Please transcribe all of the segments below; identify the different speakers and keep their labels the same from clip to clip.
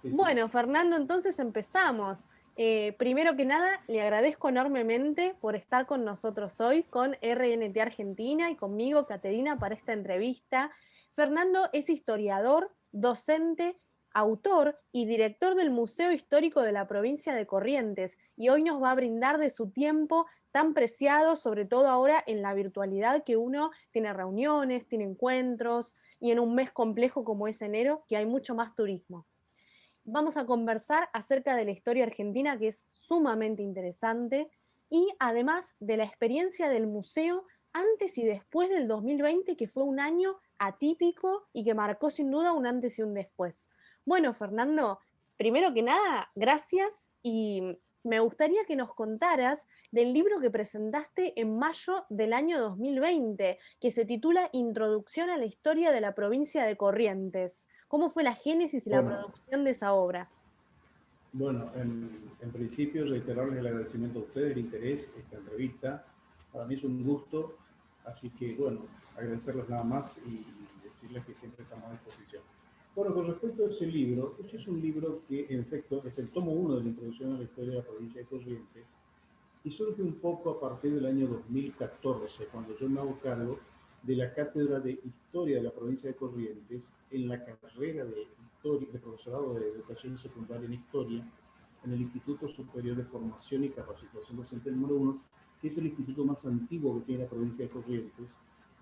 Speaker 1: Sí, sí.
Speaker 2: Bueno, Fernando, entonces empezamos. Primero que nada, le agradezco enormemente por estar con nosotros hoy, con RNT Argentina y conmigo, Caterina, para esta entrevista. Fernando es historiador, docente, autor y director del Museo Histórico de la provincia de Corrientes, y hoy nos va a brindar de su tiempo tan preciado, sobre todo ahora en la virtualidad, que uno tiene reuniones, tiene encuentros, y en un mes complejo como es enero, que hay mucho más turismo. Vamos a conversar acerca de la historia argentina, que es sumamente interesante, y además de la experiencia del museo antes y después del 2020, que fue un año atípico y que marcó sin duda un antes y un después. Bueno, Fernando, primero que nada, gracias, y me gustaría que nos contaras del libro que presentaste en mayo del año 2020, que se titula Introducción a la historia de la provincia de Corrientes. ¿Cómo fue la génesis y la
Speaker 1: Bueno,
Speaker 2: producción de esa obra?
Speaker 1: bueno, en principio reiterarles el agradecimiento a ustedes, el interés, esta entrevista. Para mí es un gusto, así que bueno, agradecerles nada más y decirles que siempre estamos a disposición. Bueno, con respecto a ese libro, este es un libro que en efecto es el tomo 1 de la introducción a la historia de la provincia de Corrientes y surge un poco a partir del año 2014, cuando yo me hago cargo de la cátedra de Historia de la provincia de Corrientes en la carrera de Historia, de profesorado de Educación Secundaria en Historia en el Instituto Superior de Formación y Capacitación Docente número 1, que es el instituto más antiguo que tiene la provincia de Corrientes.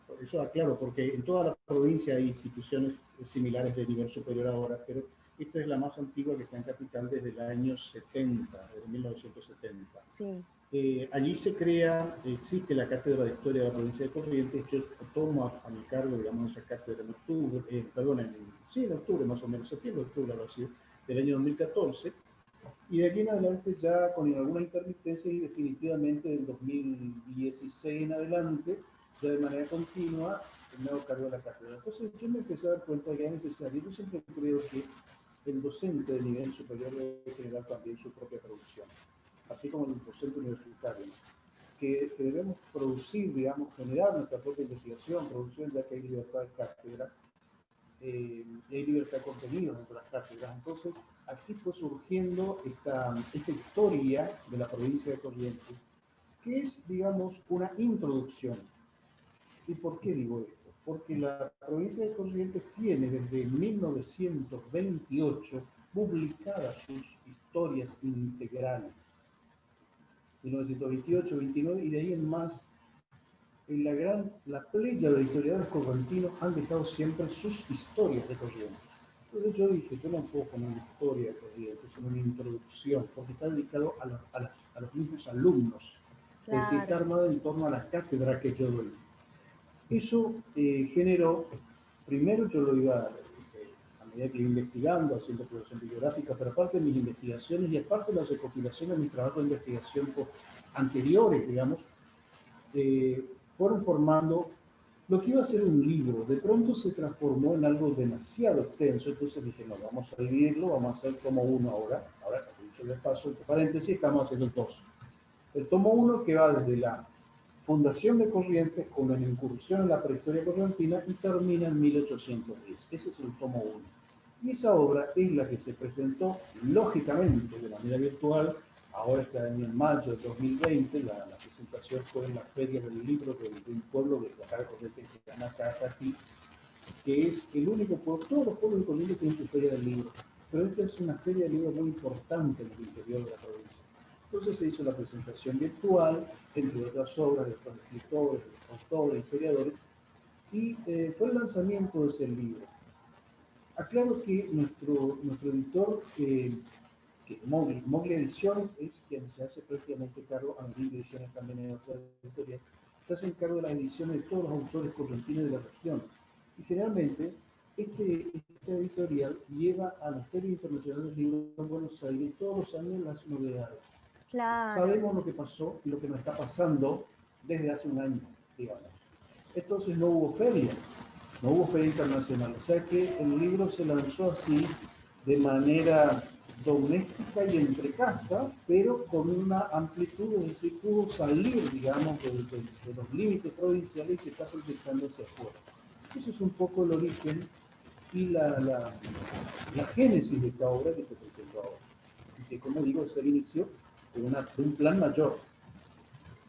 Speaker 1: Por eso aclaro, porque en toda la provincia hay instituciones similares de nivel superior ahora, pero esta es la más antigua que está en Capital desde el año 70, desde 1970.
Speaker 2: Sí.
Speaker 1: Allí se crea, existe la Cátedra de Historia de la Provincia de Corrientes. Yo tomo a mi cargo, digamos, esa cátedra en octubre, en octubre más o menos, septiembre, octubre, algo así, del año 2014. Y de aquí en adelante ya con alguna intermitencia y definitivamente del 2016 en adelante, ya de manera continua, me hago cargo de la cátedra. Entonces yo me empecé a dar cuenta de que era necesario. Yo siempre creo que el docente de nivel superior debe generar también su propia producción, así como el docente universitario, que debemos producir, digamos, generar nuestra propia investigación, producción, ya que hay libertad de cátedra, y hay libertad de contenido dentro de las cátedras. Entonces, así fue surgiendo esta historia de la provincia de Corrientes, que es, digamos, una introducción. ¿Y por qué digo esto? Porque la provincia de Corrientes tiene desde 1928 publicadas sus historias integrales. 1928, 29 y de ahí en más, la playa de historiadores correntinos han dejado siempre sus historias de Corrientes. Entonces yo dije, yo no puedo poner una historia de Corrientes, sino una introducción, porque está dedicado a los mismos alumnos. Es decir, está
Speaker 2: Claro.
Speaker 1: armado en torno a la cátedra que yo doy. Eso generó, primero yo lo iba, a medida que iba investigando, haciendo producción bibliográfica, pero aparte de mis investigaciones y aparte de la recopilación de mis trabajos de investigación anteriores, digamos, eh, fueron formando lo que iba a ser un libro. De pronto se transformó en algo demasiado extenso, entonces dije, no, vamos a dividirlo, vamos a hacer tomo 1 ahora. Ahora, dicho de paso, entre paréntesis, estamos haciendo el 2. El tomo 1 que va desde la fundación de Corrientes con una incursión en la prehistoria correntina y termina en 1810. Ese es el tomo 1. Y esa obra es la que se presentó, lógicamente, de manera virtual. Ahora está en mayo de 2020, la presentación fue en la Feria del Libro de un pueblo de acá de Corrientes que se llama Caratí, que es el único pueblo, todos los pueblos de Corrientes tienen su Feria del Libro, pero esta es una Feria del Libro muy importante en el interior de la provincia. Entonces se hizo la presentación virtual, entre otras obras de otros escritores, autores, historiadores, y fue el lanzamiento de ese libro. Aclaro que nuestro editor, que Mogli Ediciones, es quien se hace prácticamente cargo, a Mogli Ediciones también en otra editorial, se hace cargo de las ediciones de todos los autores correntinos de la región. Y generalmente, esta editorial lleva a la Feria Internacional del Libro en Buenos Aires todos los años las novedades.
Speaker 2: Claro.
Speaker 1: Sabemos lo que pasó y lo que nos está pasando desde hace un año, digamos. Entonces no hubo feria, no hubo feria internacional, o sea que el libro se lanzó así de manera doméstica y entre casa, pero con una amplitud, es decir, pudo salir, digamos, de los límites provinciales y se está proyectando hacia afuera. Ese es un poco el origen y la génesis de esta obra que te presento ahora. Y que, como digo, es el inicio de un plan mayor.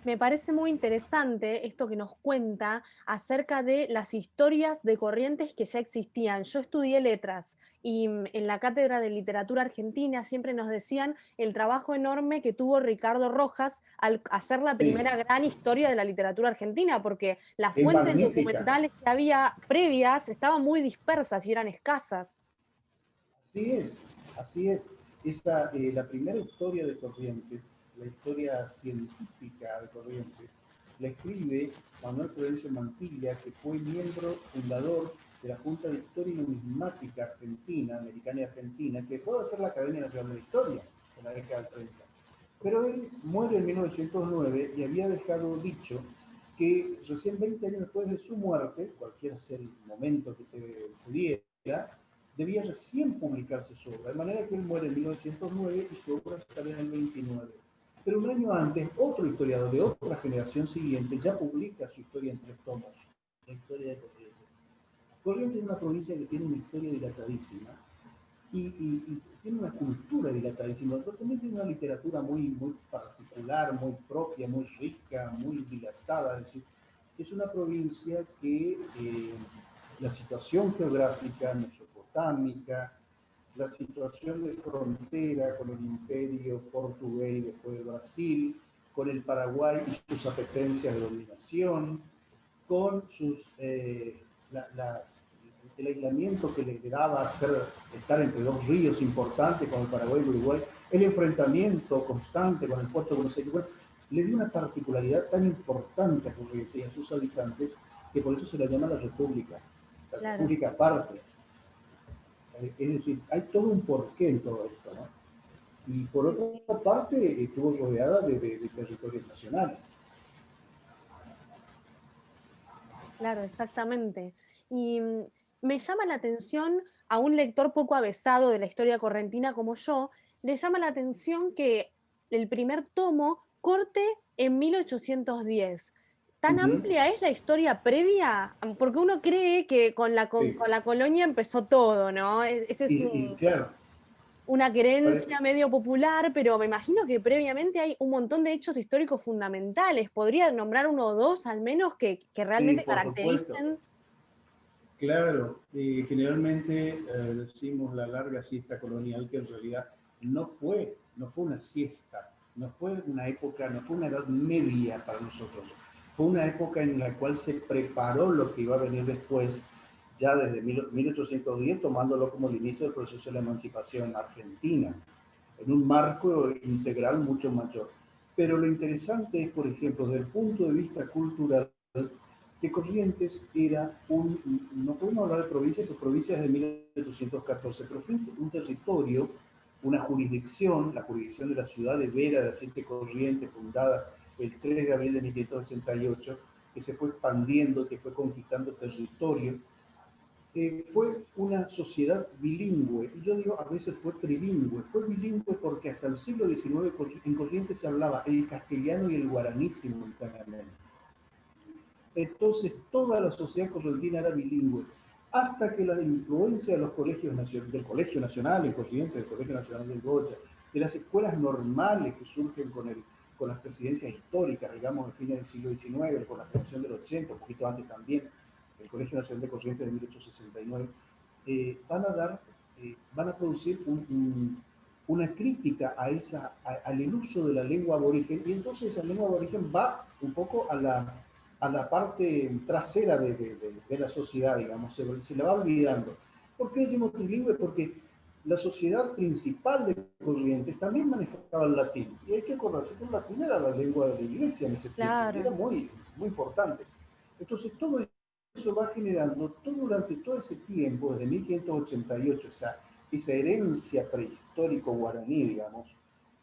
Speaker 2: Me parece muy interesante esto que nos cuenta acerca de las historias de Corrientes que ya existían. Yo estudié letras y en la cátedra de literatura argentina siempre nos decían el trabajo enorme que tuvo Ricardo Rojas al hacer la
Speaker 1: Sí,
Speaker 2: primera gran historia de la literatura argentina, porque las
Speaker 1: es
Speaker 2: fuentes
Speaker 1: magnífica.
Speaker 2: documentales que había previas estaban muy dispersas y eran escasas.
Speaker 1: Así es, así es. La primera historia de Corrientes, la historia científica de Corrientes, la escribe Manuel Prudencio Mantilla, que fue miembro fundador de la Junta de Historia y Numismática Argentina, Americana y Argentina, que puede ser la Academia Nacional de Historia en la década del 30. Pero él muere en 1909 y había dejado dicho que recién 20 años después de su muerte, cualquiera sea el momento que se diera, debía recién publicarse su obra, de manera que él muere en 1909 y su obra sale en el 29. Pero un año antes, otro historiador de otra generación siguiente ya publica su historia en 3 tomos, la historia de Corrientes. Corrientes es una provincia que tiene una historia dilatadísima y tiene una cultura dilatadísima, pero también tiene una literatura muy particular, muy propia, muy rica, muy dilatada. Es decir, es una provincia que la situación geográfica mesopotámica, la situación de frontera con el imperio portugués y después de Brasil, con el Paraguay y sus apetencias de dominación, con el aislamiento que le daba estar entre 2 ríos importantes como el Paraguay y el Uruguay, el enfrentamiento constante con el puerto de Buenos Aires, bueno, le dio una particularidad tan importante a Corrientes y a sus habitantes que por eso se la llama la
Speaker 2: Claro.
Speaker 1: República aparte. Es decir, hay todo un porqué en todo esto, ¿no? Y por otra parte, estuvo rodeada de territorios nacionales.
Speaker 2: Claro, exactamente. Y me llama la atención a un lector poco avesado de la historia correntina como yo, le llama la atención que el primer tomo corte en 1810. ¿Tan
Speaker 1: Ujú.
Speaker 2: amplia es la historia previa? Porque uno cree que
Speaker 1: Sí.
Speaker 2: con la colonia empezó todo, ¿no? Ese es
Speaker 1: Y claro,
Speaker 2: una
Speaker 1: parece,
Speaker 2: creencia medio popular, pero me imagino que previamente hay un montón de hechos históricos fundamentales. ¿Podría nombrar uno o dos al menos que
Speaker 1: sí,
Speaker 2: realmente
Speaker 1: por supuesto.
Speaker 2: caractericen?
Speaker 1: Claro, generalmente decimos la larga siesta colonial, que en realidad no fue una siesta, no fue una época, no fue una edad media para nosotros. Fue una época en la cual se preparó lo que iba a venir después, ya desde 1810, tomándolo como el inicio del proceso de la emancipación argentina, en un marco integral mucho mayor. Pero lo interesante es, por ejemplo, desde el punto de vista cultural, que Corrientes era no podemos hablar de provincia, pero provincia desde 1814, pero fue un territorio, una jurisdicción, la jurisdicción de la ciudad de Vera de Aceite Corrientes, fundada el 3 de abril de 1588, que se fue expandiendo, que fue conquistando territorio. Fue una sociedad bilingüe, y yo digo a veces fue trilingüe. Fue bilingüe porque hasta el siglo XIX en Corrientes se hablaba el castellano y el guaraní simultáneamente. Entonces toda la sociedad correntina era bilingüe, hasta que la influencia de los colegios del Colegio Nacional en Corrientes, del Colegio Nacional del Goya, de las escuelas normales que surgen con las presidencias históricas, digamos, a fines del siglo XIX, con la creación del 80, un poquito antes también, el Colegio Nacional de Corrientes de 1869, van a producir una crítica al uso de la lengua aborigen, y entonces esa lengua aborigen va un poco a la parte trasera de la sociedad, digamos, se la va olvidando. ¿Por qué decimos trilingüe? Porque la sociedad principal de Corrientes también manejaba el latín, y hay que acordarse que el latín era la lengua de la iglesia en ese tiempo, y era
Speaker 2: Claro.
Speaker 1: muy importante. Entonces todo eso va generando, durante todo ese tiempo, desde 1588, esa herencia prehistórico guaraní, digamos,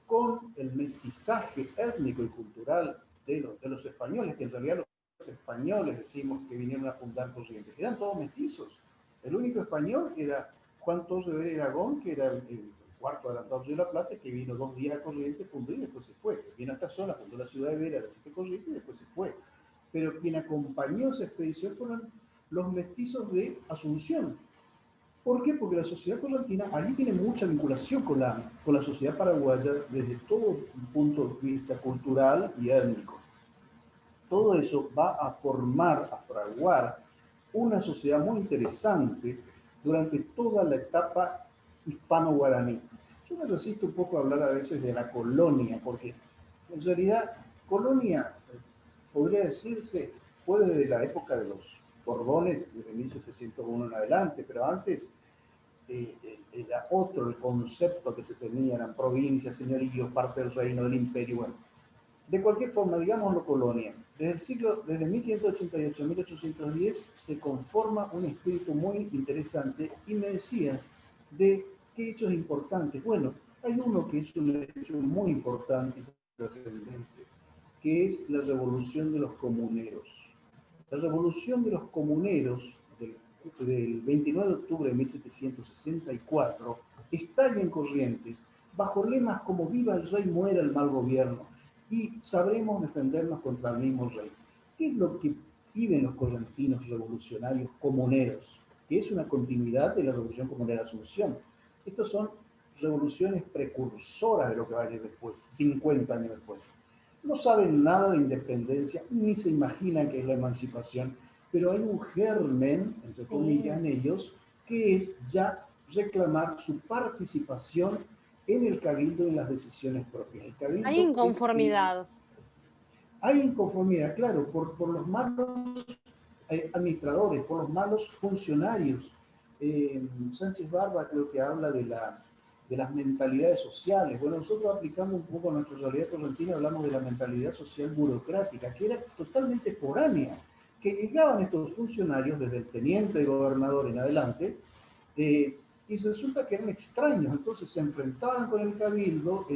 Speaker 1: con el mestizaje étnico y cultural de los españoles, que en realidad los españoles decimos que vinieron a fundar Corrientes, eran todos mestizos. El único español era Juan Torres de Vera y Aragón, que era el cuarto adelantado de la Plata, que vino 2 días a Corrientes, fundó y después se fue. Vino a esta zona, fundó la ciudad de Vera, la ciudad de Corrientes y después se fue. Pero quien acompañó esa expedición fueron los mestizos de Asunción, ¿Por qué? Porque la sociedad correntina allí tiene mucha vinculación con la sociedad paraguaya desde todo punto de vista cultural y étnico. Todo eso va a formar, a fraguar una sociedad muy interesante durante toda la etapa hispano-guaraní. Yo me resisto un poco a hablar a veces de la colonia, porque en realidad colonia, podría decirse, fue desde la época de los Borbones, desde 1701 en adelante, pero antes era otro el concepto que se tenía, eran provincias, señoríos, parte del reino, del imperio, bueno. De cualquier forma, digámoslo colonia, desde 1588 a 1810 se conforma un espíritu muy interesante y me decías de qué hechos importantes. Bueno, hay uno que es un hecho muy importante y trascendente, que es la revolución de los comuneros. La revolución de los comuneros del 29 de octubre de 1764 estalla en Corrientes bajo lemas como viva el rey, muera el mal gobierno y sabremos defendernos contra el mismo rey. ¿Qué es lo que viven los correntinos revolucionarios comuneros? Que es una continuidad de la revolución comunera de Asunción. Estos son revoluciones precursoras de lo que va a venir después, 50 años después. No saben nada de independencia, ni se imaginan que es la emancipación, pero hay un germen, entre comillas,
Speaker 2: Sí.
Speaker 1: en ellos, que es ya reclamar su participación en el cabildo y en las decisiones propias. El
Speaker 2: Hay
Speaker 1: cabildo es
Speaker 2: inconformidad.
Speaker 1: hay inconformidad, claro, por los malos administradores, por los malos funcionarios. Sánchez Barba creo que habla de las mentalidades sociales. Bueno, nosotros aplicando un poco a nuestra realidad correntina, hablamos de la mentalidad social burocrática, que era totalmente foránea, que llegaban estos funcionarios desde el teniente de gobernador en adelante, y resulta que eran extraños, entonces se enfrentaban con el cabildo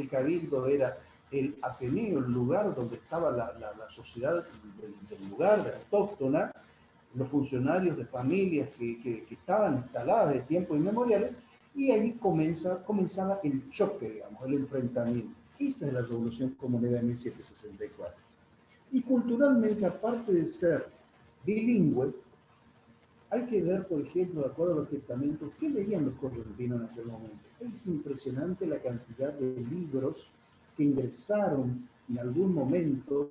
Speaker 1: era el Ateneo, el lugar donde estaba la sociedad del lugar, de la autóctona, los funcionarios de familias que estaban instaladas de tiempos inmemoriales, y allí comenzaba el choque, digamos, el enfrentamiento. Esa es la revolución comunera de 1764. Y culturalmente, aparte de ser bilingüe, hay que ver, por ejemplo, de acuerdo a los testamentos, qué leían los correntinos en aquel momento. Es impresionante la cantidad de libros que ingresaron en algún momento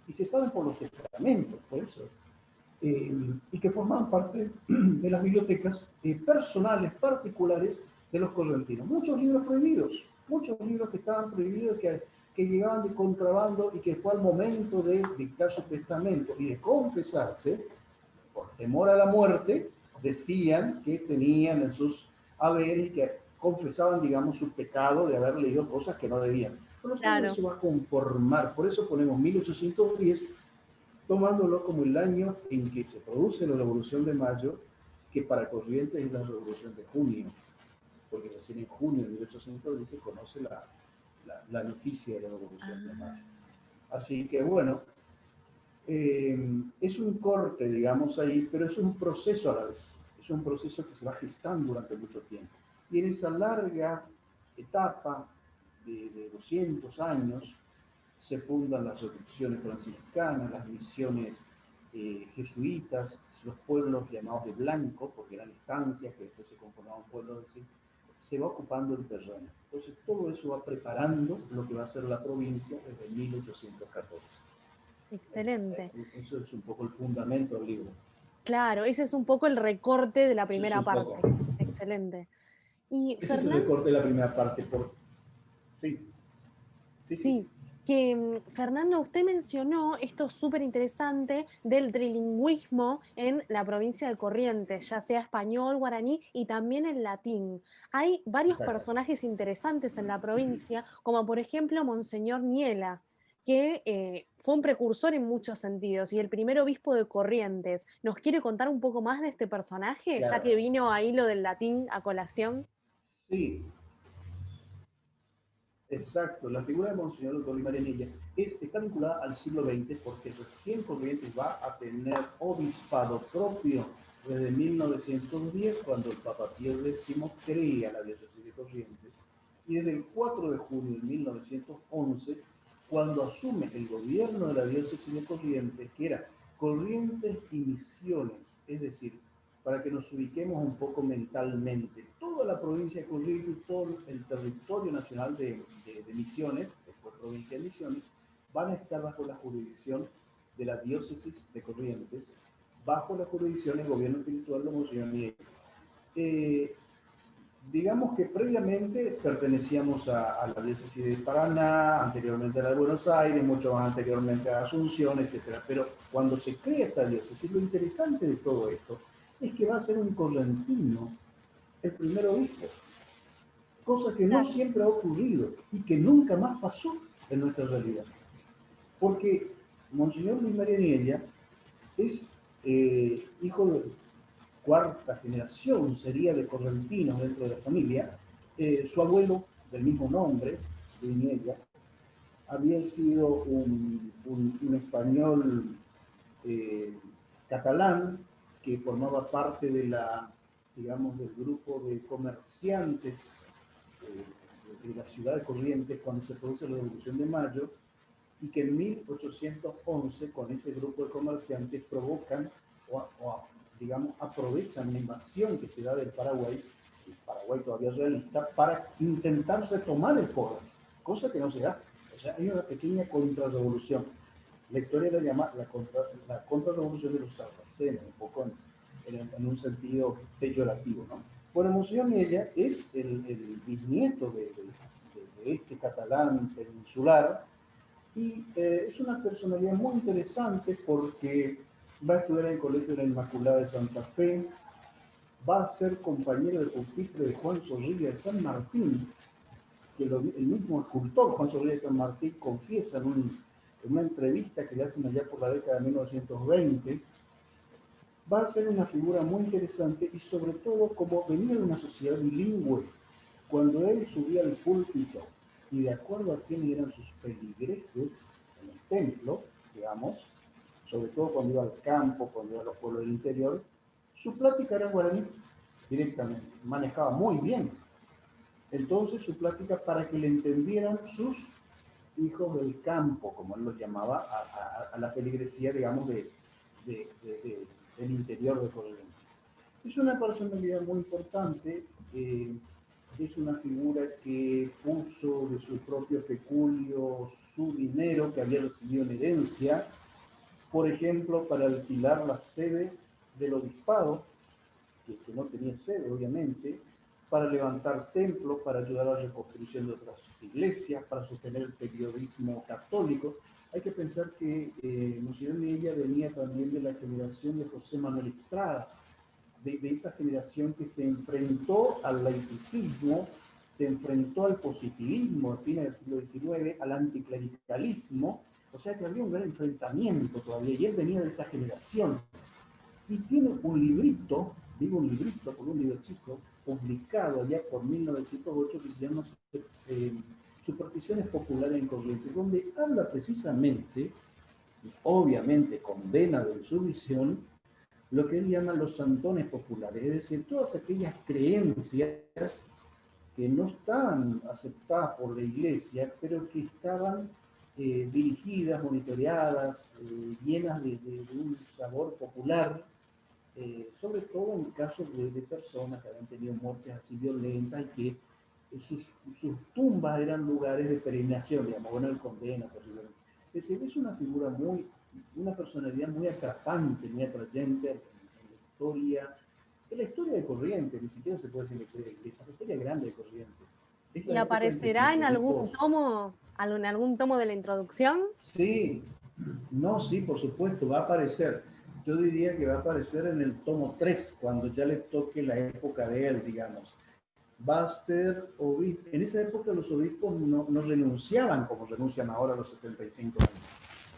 Speaker 1: y se saben por los testamentos, por eso, y que formaban parte de las bibliotecas personales, particulares de los correntinos. Muchos libros que estaban prohibidos, que llegaban de contrabando y que fue al momento de dictar su testamento y de confesarse, por temor a la muerte, decían que tenían en sus haberes y que confesaban, digamos, su pecado de haber leído cosas que no debían. Pero todo
Speaker 2: Claro.
Speaker 1: eso va a conformar, por eso ponemos 1810, tomándolo como el año en que se produce la Revolución de Mayo, que para Corrientes es la Revolución de Junio, porque recién en junio de 1810 se conoce la noticia de la Revolución de Mayo.
Speaker 2: Ah,
Speaker 1: Así que bueno, es un corte, digamos, ahí, pero es un proceso a la vez. Es un proceso que se va gestando durante mucho tiempo. Y en esa larga etapa de 200 años se fundan las reducciones franciscanas, las misiones jesuitas, los pueblos llamados de blanco, porque eran estancias que después se conformaban pueblos así, se va ocupando el terreno. Entonces todo eso va preparando lo que va a ser la provincia desde 1814.
Speaker 2: excelente.
Speaker 1: Eso es un poco el fundamento del libro.
Speaker 2: Claro, ese es un poco el recorte de la
Speaker 1: Eso es
Speaker 2: primera
Speaker 1: un poco.
Speaker 2: parte. Excelente. Y
Speaker 1: Ese es el
Speaker 2: Fernán,
Speaker 1: recorte de la primera parte. Sí, sí, sí, sí.
Speaker 2: sí, que Fernando, usted mencionó esto súper interesante del trilingüismo en la provincia de Corrientes, ya sea español, guaraní y también el latín. Hay varios
Speaker 1: Exacto.
Speaker 2: personajes interesantes en la provincia, como por ejemplo Monseñor Niela, que fue un precursor en muchos sentidos y el primer obispo de Corrientes. ¿Nos quiere contar un poco más de este personaje, ya
Speaker 1: Claro.
Speaker 2: que vino ahí lo del latín a colación?
Speaker 1: Sí, exacto. La figura de Monseñor Bolívar en ella está vinculada al siglo XX porque recién Corrientes va a tener obispado propio desde 1910, cuando el Papa Pío X crea la diócesis de Corrientes, y desde el 4 de junio de 1911, cuando asume el gobierno de la diócesis de Corrientes, que era Corrientes y Misiones, es decir, para que nos ubiquemos un poco mentalmente. Toda la provincia de Corrientes, todo el territorio nacional de Misiones, después provincia de Misiones, van a estar bajo la jurisdicción de la diócesis de Corrientes, bajo la jurisdicción del gobierno espiritual de Monseñor Miguel. Digamos que previamente pertenecíamos a la diócesis de Paraná, anteriormente a la de Buenos Aires, mucho más anteriormente a Asunción, etc. Pero cuando se crea esta diócesis, lo interesante de todo esto es que va a ser un correntino el primer obispo, cosa que no siempre ha ocurrido y que nunca más pasó en nuestra realidad. Porque Monseñor Luis María Niella es hijo de cuarta generación, sería de correntinos dentro de la familia. Su abuelo, del mismo nombre, Luis Niella, había sido un español catalán que formaba parte de digamos, del grupo de comerciantes de la ciudad de Corrientes cuando se produce la Revolución de Mayo, y que en 1811 con ese grupo de comerciantes provocan digamos, aprovechan la invasión que se da del Paraguay, el Paraguay todavía realista, para intentar retomar el poder, cosa que no se da. O sea, hay una pequeña contrarrevolución. La historia la llama la contrarrevolución de los sarracenos, un poco en un sentido peyorativo, ¿no? Bueno, Monseñor Niella es el bisnieto de este catalán peninsular, y es una personalidad muy interesante porque va a estudiar en el Colegio de la Inmaculada de Santa Fe, va a ser compañero de pupitre de Juan Zorrilla de San Martín, que el mismo escultor Juan Zorrilla de San Martín confiesa en una entrevista que le hacen allá por la década de 1920. Va a ser una figura muy interesante y sobre todo como venía de una sociedad bilingüe, cuando él subía al púlpito y de acuerdo a quiénes eran sus feligreses en el templo, digamos, sobre todo cuando iba al campo, cuando iba a los pueblos del interior, su plática era guaraní directamente, manejaba muy bien. Entonces su plática para que le entendieran sus hijos del campo, como él los llamaba, a la feligresía, digamos, del interior de Corrientes. Es una personalidad muy importante, es una figura que puso de su propio peculio su dinero que había recibido en herencia, por ejemplo, para alquilar la sede del obispado, que no tenía sede, obviamente, para levantar templos, para ayudar a la reconstrucción de otras iglesias, para sostener el periodismo católico. Hay que pensar que Monseñor Niella venía también de la generación de José Manuel Estrada, de esa generación que se enfrentó al laicismo, se enfrentó al positivismo a fines del siglo XIX, al anticlericalismo, o sea que había un gran enfrentamiento todavía, y él venía de esa generación. Y tiene un librito, digo un librito, por un libro chico, publicado allá por 1908, que se llama Supersticiones Populares en Corrientes, donde habla precisamente, obviamente condena de su visión, lo que él llama los santones populares, es decir, todas aquellas creencias que no estaban aceptadas por la iglesia, pero que estaban dirigidas, monitoreadas, llenas de un sabor popular, sobre todo en casos de personas que habían tenido muertes así violentas y que sus tumbas eran lugares de peregrinación, digamos, bueno, él condena posiblemente. Es decir, es una figura una personalidad muy atrapante, muy atrayente en la historia de Corrientes, ni siquiera se puede decir la historia grande de Corrientes. Es
Speaker 2: ¿Y
Speaker 1: la época en que
Speaker 2: aparecerá
Speaker 1: los
Speaker 2: en algún
Speaker 1: obispos...
Speaker 2: tomo, en algún tomo de la introducción?
Speaker 1: Sí, no, sí, por supuesto, va a aparecer. Yo diría que va a aparecer en el tomo 3, cuando ya le toque la época de él, digamos. Va a ser obispo. En esa época los obispos no renunciaban como renuncian ahora a los 75 años.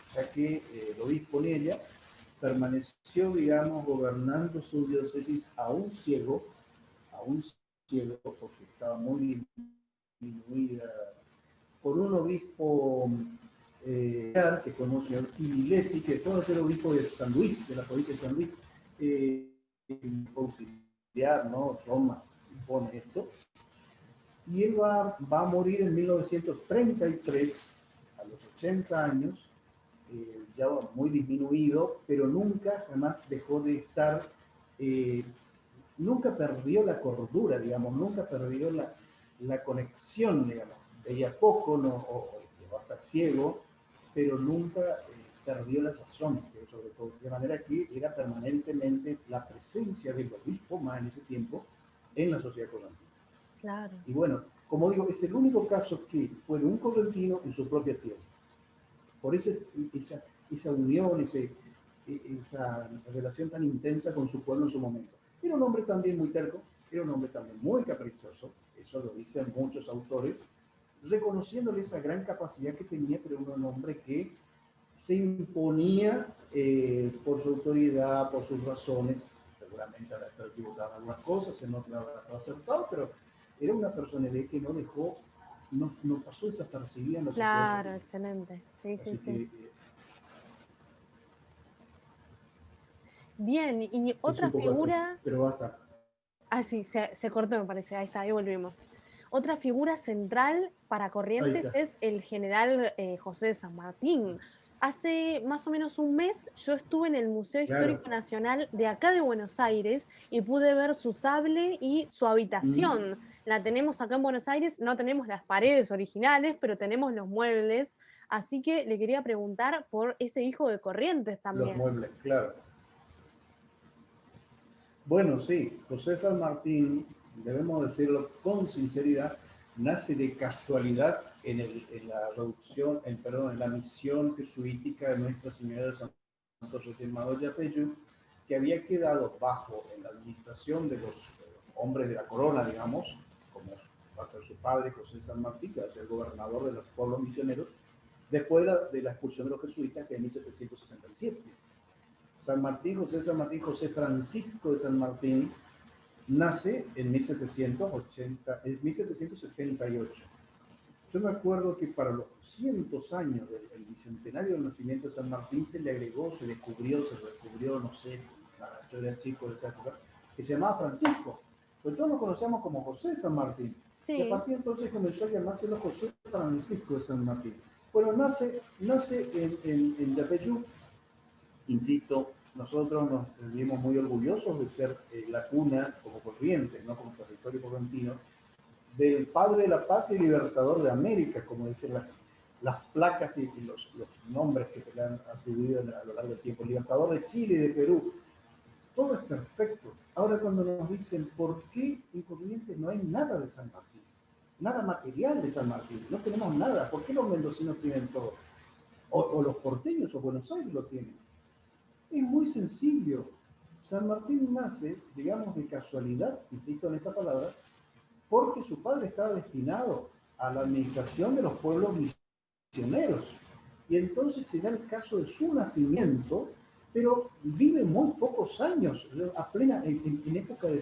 Speaker 1: O sea que el obispo Niella permaneció, digamos, gobernando su diócesis aún ciego, porque estaba muy disminuida, por un obispo que fue Monseñor Quimiletti, que fue a ser obispo de San Luis, de la provincia de San Luis, auxiliar, ¿no? Roma impone esto. Y él va a morir en 1933, a los 80 años, ya muy disminuido, pero nunca jamás dejó de estar nunca perdió la cordura, digamos, nunca perdió la conexión, digamos. Veía poco, no, o llegó a estar ciego, pero nunca perdió la razón, sobre todo. De manera que era permanentemente la presencia del obispo más en ese tiempo en la sociedad correntina.
Speaker 2: Claro.
Speaker 1: Y bueno, como digo, es el único caso que fue de un correntino en su propia tierra. Por esa unión, esa relación tan intensa con su pueblo en su momento. Era un hombre también muy terco, era un hombre también muy caprichoso, eso lo dicen muchos autores, reconociéndole esa gran capacidad que tenía, pero era un hombre que se imponía por su autoridad, por sus razones, seguramente habrá estado equivocado en algunas cosas, en otras habrá estado acertado, pero era una personalidad que no dejó, no pasó desapercibida en la sociedad
Speaker 2: Claro,
Speaker 1: correntina.
Speaker 2: excelente. Sí, sí,
Speaker 1: Así
Speaker 2: sí.
Speaker 1: que
Speaker 2: Bien, y
Speaker 1: es
Speaker 2: otra
Speaker 1: un poco así,
Speaker 2: figura,
Speaker 1: pero basta.
Speaker 2: ah, sí, se cortó, me parece, ahí está, ahí volvimos. Otra figura central para
Speaker 1: Ahí
Speaker 2: Corrientes
Speaker 1: está.
Speaker 2: es el general José de San Martín. Hace más o menos un mes yo estuve en el Museo
Speaker 1: Claro.
Speaker 2: Histórico Nacional de acá de Buenos Aires y pude ver su sable y su
Speaker 1: Mm.
Speaker 2: habitación. La tenemos acá en Buenos Aires, no tenemos las paredes originales, pero tenemos los muebles. Así que le quería preguntar por ese hijo de Corrientes
Speaker 1: Los
Speaker 2: también.
Speaker 1: muebles, claro. Bueno, sí, José San Martín, debemos decirlo con sinceridad, nace de casualidad en la reducción, perdón, en la misión jesuítica de Nuestra Señora de Santo Requemado Yapeyú, que había quedado bajo en la administración de los hombres de la corona, digamos, como va a ser su padre, José San Martín, que va a ser el gobernador de los pueblos misioneros, después de la expulsión de los jesuitas, que en 1767. San Martín, José Francisco de San Martín, nace en 1778. Yo me acuerdo que para los 200 años del bicentenario del nacimiento de San Martín se le agregó, se descubrió, no sé, yo era chico de esa época, que se llamaba Francisco. Pues todos lo conocíamos como José San Martín. Y a
Speaker 2: Sí,
Speaker 1: partir de entonces comenzó a llamarse José Francisco de San Martín. Bueno, nace en Yapeyú, insisto, nosotros nos sentimos muy orgullosos de ser la cuna, como Corrientes, no como territorio correntino, del padre de la patria y libertador de América, como dicen las placas y los nombres que se le han atribuido a lo largo del tiempo, libertador de Chile y de Perú. Todo es perfecto. Ahora cuando nos dicen, ¿por qué en Corrientes no hay nada de San Martín? Nada material de San Martín, no tenemos nada. ¿Por qué los mendocinos tienen todo? O los porteños o Buenos Aires lo tienen. Es muy sencillo. San Martín nace, digamos, de casualidad, insisto en esta palabra, porque su padre estaba destinado a la administración de los pueblos misioneros. Y entonces se da el caso de su nacimiento, pero vive muy pocos años, en época de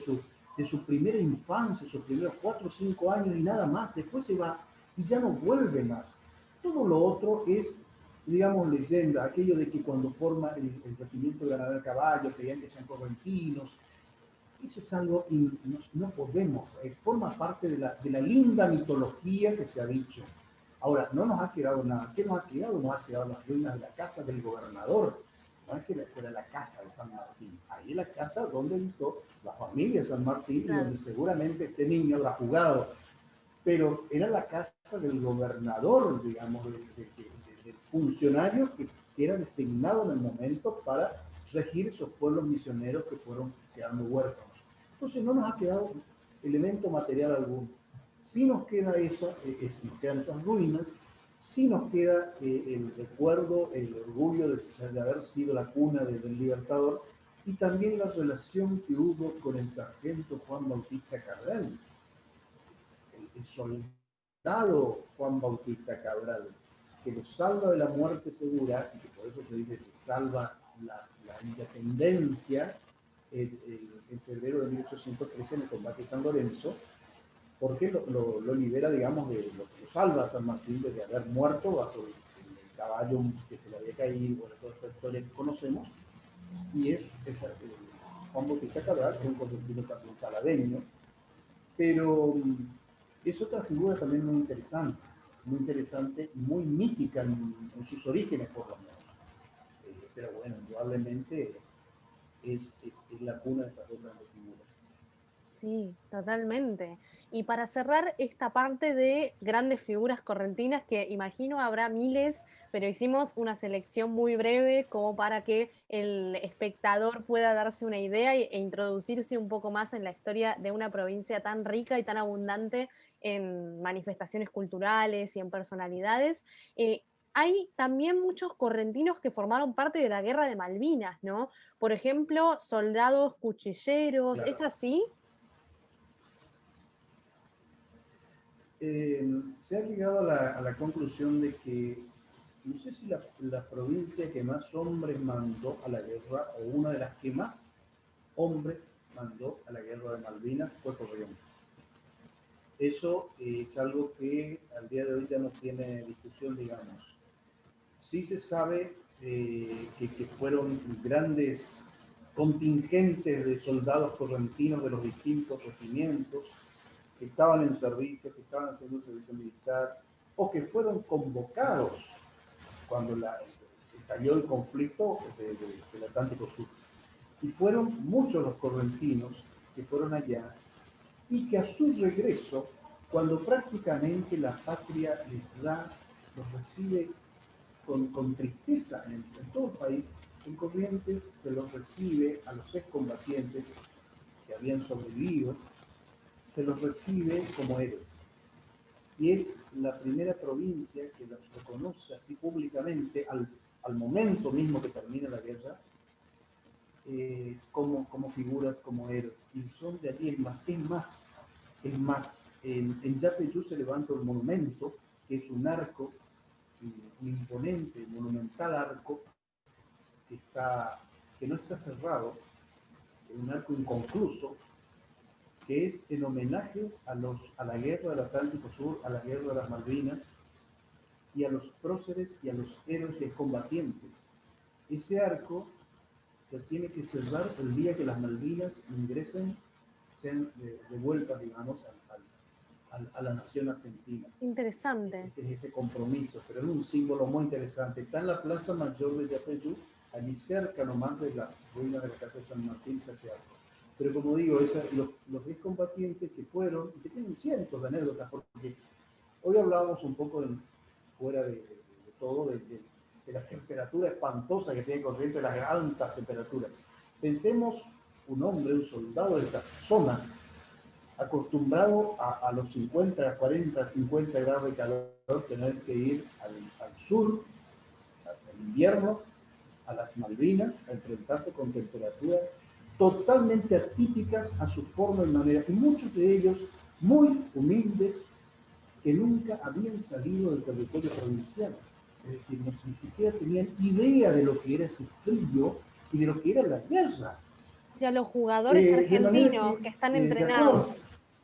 Speaker 1: su primera infancia, sus primeros 4 o 5 años y nada más. Después se va y ya no vuelve más. Todo lo otro es, digamos, leyenda, aquello de que cuando forma el regimiento de Granada del Caballo, creían que sean correntinos. Eso es algo que no podemos, forma parte de la linda mitología que se ha dicho. Ahora, no nos ha quedado nada. ¿Qué nos ha quedado? Nos ha quedado las ruinas de la casa del gobernador. No es que fuera la casa de San Martín. Ahí es la casa donde habitó la familia de San Martín y
Speaker 2: claro.
Speaker 1: donde seguramente este niño habrá jugado. Pero era la casa del gobernador, digamos, del funcionario que era designado en el momento para regir esos pueblos misioneros que fueron quedando huérfanos. Entonces no nos ha quedado elemento material alguno. Sí nos queda nos quedan esas ruinas, sí nos queda el recuerdo, el orgullo de haber sido la cuna del Libertador y también la relación que hubo con el sargento Juan Bautista Carrera, el soldado Juan Bautista Cabral, que lo salva de la muerte segura y que por eso se dice que salva la independencia en febrero de 1813 en el combate de San Lorenzo, porque lo libera, digamos, lo salva a San Martín de haber muerto bajo el caballo que se le había caído, bueno, toda esta historia que conocemos, y Juan Bautista Cabral, que es un correntino también saladeño, pero es otra figura también muy interesante y muy mítica en sus orígenes, por lo menos. Pero bueno, indudablemente es la cuna de estas dos grandes figuras.
Speaker 2: Sí, totalmente. Y para cerrar esta parte de grandes figuras correntinas, que imagino habrá miles, pero hicimos una selección muy breve como para que el espectador pueda darse una idea e introducirse un poco más en la historia de una provincia tan rica y tan abundante en manifestaciones culturales y en personalidades. Eh, Hay también muchos correntinos que formaron parte de la Guerra de Malvinas, ¿no? Por ejemplo, soldados cuchilleros, ¿es
Speaker 1: Claro.
Speaker 2: así?
Speaker 1: Se ha llegado a la conclusión de que, no sé si la provincia que más hombres mandó a la guerra, o una de las que más hombres mandó a la guerra de Malvinas, fue Corrientes. Eso es algo que al día de hoy ya no tiene discusión, digamos. Sí se sabe que fueron grandes contingentes de soldados correntinos de los distintos regimientos que estaban en servicio, que estaban haciendo un servicio militar, o que fueron convocados cuando cayó el conflicto del Atlántico Sur. Y fueron muchos los correntinos que fueron allá y que a su regreso, cuando prácticamente la patria les da, los recibe con tristeza en todo el país, en Corrientes se los recibe a los excombatientes que habían sobrevivido, se los recibe como héroes. Y es la primera provincia que los reconoce así públicamente al momento mismo que termina la guerra, como figuras, como héroes. Y son de allí, es más, en Yapeyú se levanta un monumento, que es un arco, un imponente, monumental arco, que no está cerrado, un arco inconcluso, que es en homenaje a la guerra del Atlántico Sur, a la guerra de las Malvinas, y a los próceres y a los héroes y combatientes. Ese arco se tiene que cerrar el día que las Malvinas ingresen, sean devueltas, digamos, a la nación argentina.
Speaker 2: Interesante.
Speaker 1: Ese es ese compromiso, pero es un símbolo muy interesante. Está en la Plaza Mayor de Yapeyú, allí cerca nomás de la ruina de la casa de San Martín, que se arco. Pero como digo, los excombatientes que fueron, y que tienen cientos de anécdotas, porque hoy hablábamos un poco fuera de todo, de la temperatura espantosa que tiene Corrientes, las altas temperaturas. Pensemos un hombre, un soldado de esta zona, acostumbrado a los 50, 40, 50 grados de calor, tener que ir al sur, al invierno, a las Malvinas, a enfrentarse con temperaturas totalmente atípicas a su forma y manera, y muchos de ellos muy humildes, que nunca habían salido del territorio provincial. Es decir, ni siquiera tenían idea de lo que era ese frío y de lo que era la guerra.
Speaker 2: Si a los jugadores
Speaker 1: De manera
Speaker 2: argentinos
Speaker 1: que,
Speaker 2: que están
Speaker 1: de acuerdo,
Speaker 2: entrenados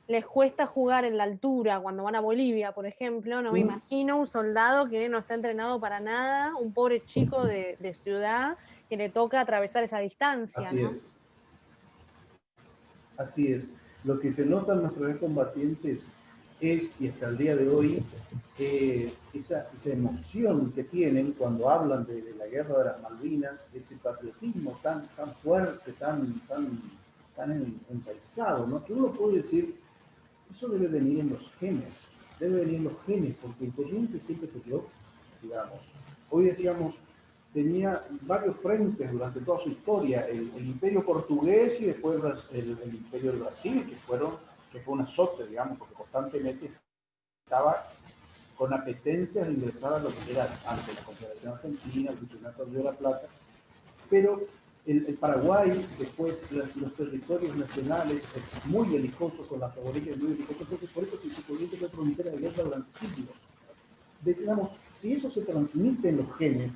Speaker 2: les cuesta jugar en la altura cuando van a Bolivia, por ejemplo, no me
Speaker 1: ¿sí?
Speaker 2: imagino un soldado que no está entrenado para nada, un pobre chico de ciudad que le toca atravesar esa distancia,
Speaker 1: Así
Speaker 2: ¿no?
Speaker 1: es, así es. Lo que se nota en nuestros combatientes es, y hasta el día de hoy, esa emoción que tienen cuando hablan de la guerra de las Malvinas, ese patriotismo tan fuerte, tan enraizado, ¿no? Que uno puede decir, eso debe venir en los genes, porque el Corrientes siempre peleó, digamos. Hoy decíamos, tenía varios frentes durante toda su historia, el imperio portugués y después el imperio de Brasil, que fue un azote, digamos, porque constantemente estaba con apetencias de ingresar a lo que era antes la Confederación Argentina, el Virreinato de la Plata, pero el Paraguay, después los territorios nacionales, muy belicosos, con las aborígenes muy belicosos, entonces por eso se convierte en frontera de guerra durante siglos. Digamos, si eso se transmite en los genes,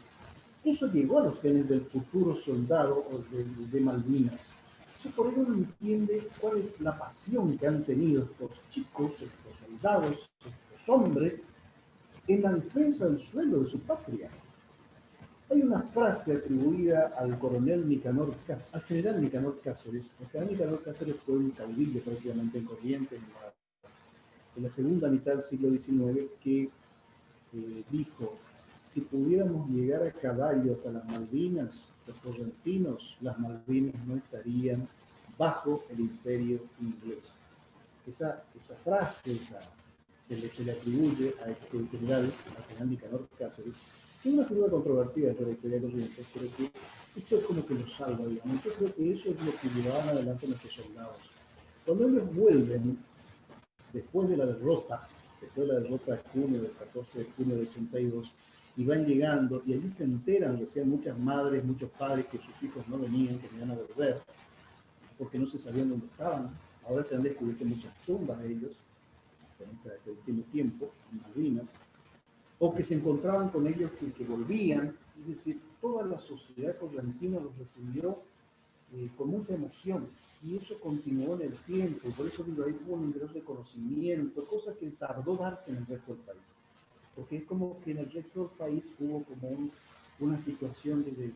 Speaker 1: eso llegó a los genes del futuro soldado o de Malvinas. Entonces, por eso uno entiende cuál es la pasión que han tenido estos chicos, estos soldados, estos hombres, en la defensa del suelo de su patria. Hay una frase atribuida al coronel Nicanor Cáceres, al general Nicanor Cáceres. El general Nicanor Cáceres fue un caudillo prácticamente en Corrientes en la segunda mitad del siglo XIX, que dijo, si pudiéramos llegar a caballo hasta las Malvinas, los correntinos, las Malvinas no estarían bajo el imperio inglés. Esa frase se le atribuye a este general Nicanor Cáceres, que es una figura controvertida dentro de la historia de los Corrientes, pero que esto es como que lo salva, digamos. Yo creo que eso es lo que llevaban adelante nuestros soldados. Cuando ellos vuelven, después de la derrota de junio, del 14 de junio del 82, y van llegando, y allí se enteran, decían muchas madres, muchos padres, que sus hijos no venían, que no iban a volver, porque no se sabían dónde estaban. Ahora se han descubierto muchas tumbas de ellos, en este último tiempo, en Malvinas, o que se encontraban con ellos que volvían. Es decir, toda la sociedad correntina los recibió con mucha emoción, y eso continuó en el tiempo. Por eso digo, ahí hubo un ingreso de conocimiento, cosa que tardó darse en el resto del país, porque es como que en el resto del país hubo como una situación de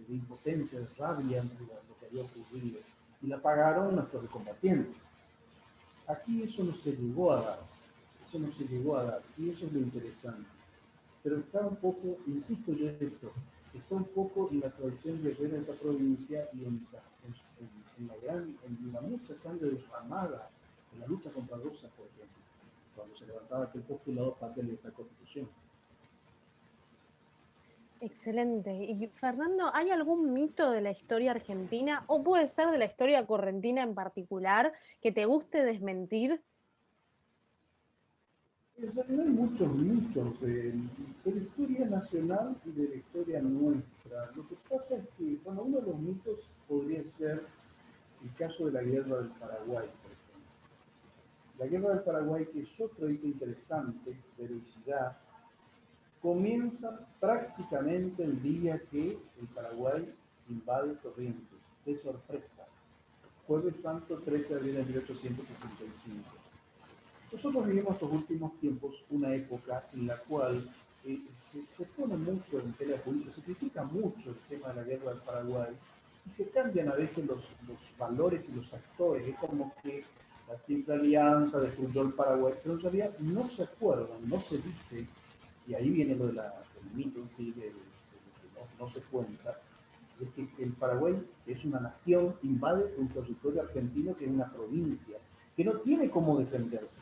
Speaker 1: impotencia, de rabia ante lo que había ocurrido, y la pagaron nuestros combatientes. Aquí eso no se llegó a dar, eso no se llegó a dar, y eso es lo interesante. Pero está un poco, insisto yo en esto, está un poco en la tradición guerrera de esta provincia y en la mucha sangre derramada en la lucha contra Rosa, por ejemplo, cuando se levantaba aquel postulado patria de esta constitución.
Speaker 2: Excelente. Y Fernando, ¿hay algún mito de la historia argentina o puede ser de la historia correntina en particular que te guste desmentir?
Speaker 1: En realidad hay muchos mitos de la historia nacional y de la historia nuestra. Lo que pasa es que, bueno, uno de los mitos podría ser el caso de la guerra del Paraguay, por ejemplo. La guerra del Paraguay, que es otro hito interesante de heroicidad, comienza prácticamente el día que el Paraguay invade Corrientes, de sorpresa. Jueves Santo, 13 de abril de 1865. Nosotros vivimos estos últimos tiempos una época en la cual se pone mucho en tela de juicio, se critica mucho el tema de la guerra del Paraguay y se cambian a veces los valores y los actores. Es como que la Triple Alianza destruyó el Paraguay, pero en realidad no se acuerdan, no se dice, y ahí viene lo del mito en sí, de que no se cuenta, es que el Paraguay es una nación, invade un territorio argentino que es una provincia, que no tiene cómo defenderse,